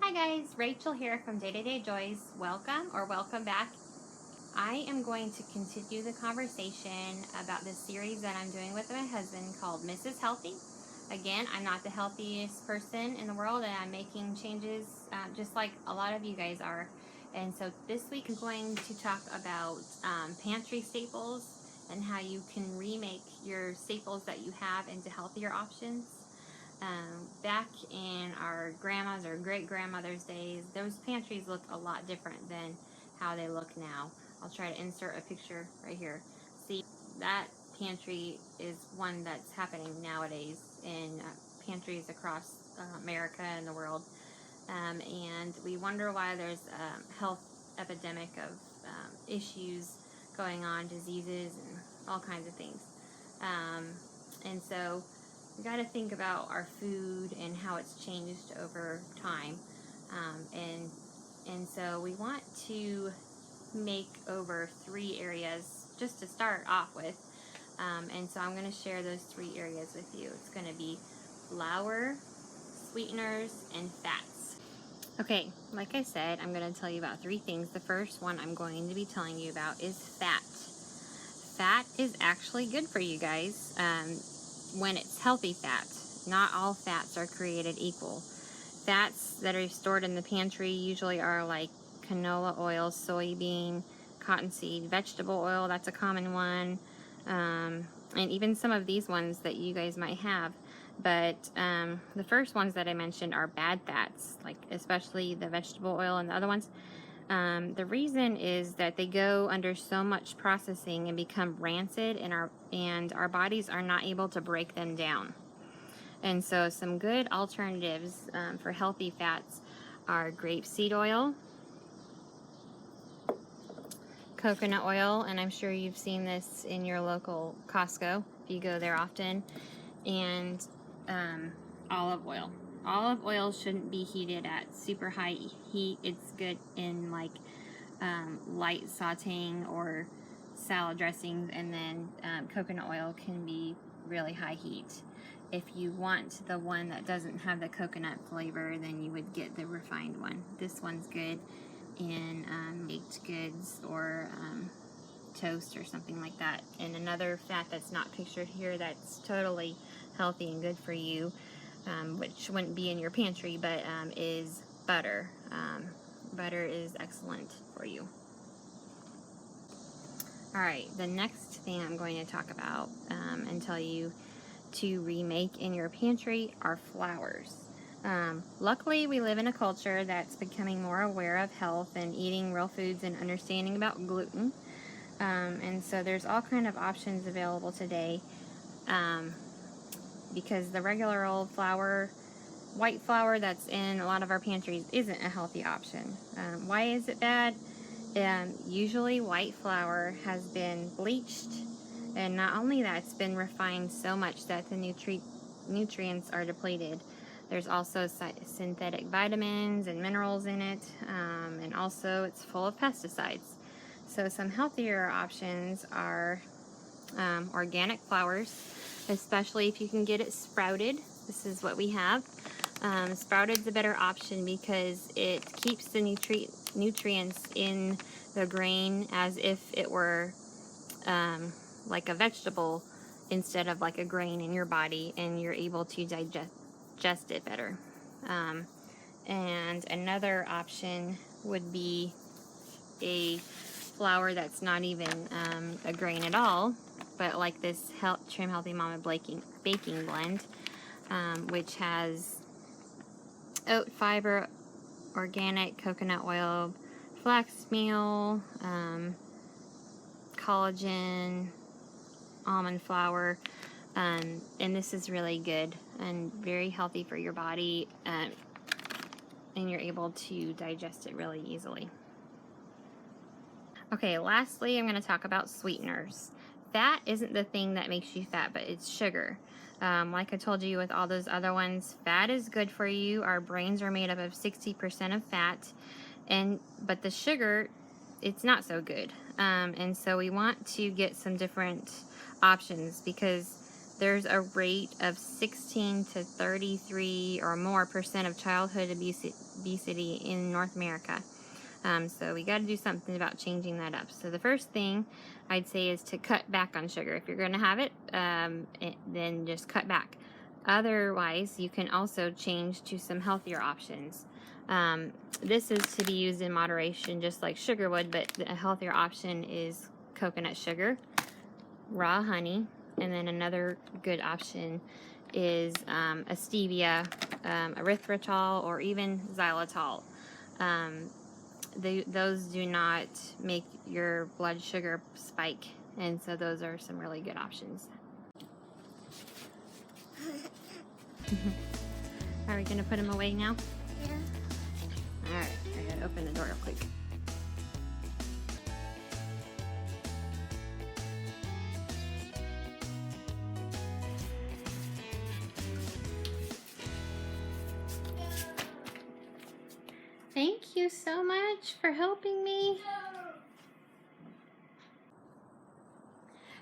Hi guys, Rachel here from Day to Day Joys. Welcome or welcome back. I am going to continue the conversation about this series that I'm doing with my husband called Mrs. Healthy. Again, I'm not the healthiest person in the world and I'm making changes just like a lot of you guys are. And so this week I'm going to talk about pantry staples and how you can remake your staples that you have into healthier options. Back in our grandma's or great-grandmother's days, those pantries looked a lot different than how they look now. I'll try to insert a picture right here. See, that pantry is one that's happening nowadays in pantries across America and the world. And we wonder why there's a health epidemic of issues going on, diseases, and all kinds of things. And so we got to think about our food and how it's changed over time. And so we want to make over 3 areas just to start off with. And so I'm going to share those 3 areas with you. It's going to be flour, sweeteners, and fats. Okay, like I said, I'm going to tell you about 3 things. The first one I'm going to be telling you about is fat. Fat is actually good for you guys when it's healthy fat. Not all fats are created equal. Fats that are stored in the pantry usually are like canola oil, soybean, cottonseed, vegetable oil, that's a common one, and even some of these ones that you guys might have. But the first ones that I mentioned are bad fats, like especially the vegetable oil and the other ones. The reason is that they go under so much processing and become rancid, and our bodies are not able to break them down. And so some good alternatives for healthy fats are grapeseed oil, coconut oil, and I'm sure you've seen this in your local Costco if you go there often, and olive oil. Olive oil shouldn't be heated at super high heat. It's good in like light sauteing or salad dressings, and then coconut oil can be really high heat. If you want the one that doesn't have the coconut flavor, then you would get the refined one. This one's good in baked goods or toast or something like that. And another fat that's not pictured here that's totally healthy and good for you, which wouldn't be in your pantry, but is butter. Butter is excellent for you. Alright, the next thing I'm going to talk about and tell you to remake in your pantry are flours. Luckily, we live in a culture that's becoming more aware of health and eating real foods and understanding about gluten. And so there's all kind of options available today because the regular old flour, white flour that's in a lot of our pantries isn't a healthy option. Why is it bad? Usually white flour has been bleached, and not only that, it's been refined so much that the nutrients are depleted. There's also synthetic vitamins and minerals in it, and also it's full of pesticides. So some healthier options are organic flours, especially if you can get it sprouted. This is what we have. Sprouted's a better option because it keeps the nutrients in the grain as if it were like a vegetable instead of like a grain in your body, and you're able to digest it better. And another option would be a flour that's not even a grain at all, but like this Trim Healthy Mama baking blend, which has oat fiber, organic coconut oil, flax meal, collagen, almond flour, and this is really good and very healthy for your body, and you're able to digest it really easily. Okay, lastly, I'm going to talk about sweeteners. Fat isn't the thing that makes you fat, but it's sugar. Like I told you with all those other ones, fat is good for you. Our brains are made up of 60% of fat, but the sugar, it's not so good. And so we want to get some different options because there's a rate of 16 to 33 or more percent of childhood obesity in North America. So we got to do something about changing that up. So the first thing I'd say is to cut back on sugar. If you're going to have it, then just cut back. Otherwise, you can also change to some healthier options. This is to be used in moderation, just like sugar would, but a healthier option is coconut sugar, raw honey, and then another good option is a stevia, erythritol, or even xylitol. Those do not make your blood sugar spike, and so those are some really good options. Are we going to put them away now? Yeah. Alright, I gotta open the door real quick. Thank you so much for helping me.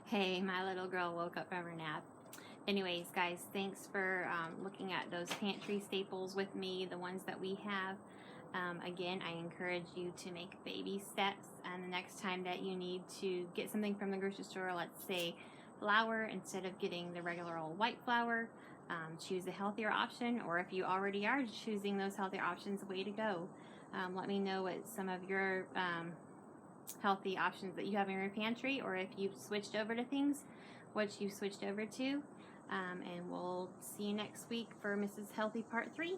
Hey, my little girl woke up from her nap. Anyways, guys, thanks for looking at those pantry staples with me, the ones that we have. Again, I encourage you to make baby steps, and the next time that you need to get something from the grocery store, let's say flour, instead of getting the regular old white flour, choose a healthier option, or if you already are choosing those healthier options, way to go. Let me know what some of your healthy options that you have in your pantry, or if you've switched over to things, what you've switched over to. And we'll see you next week for Mrs. Healthy Part 3.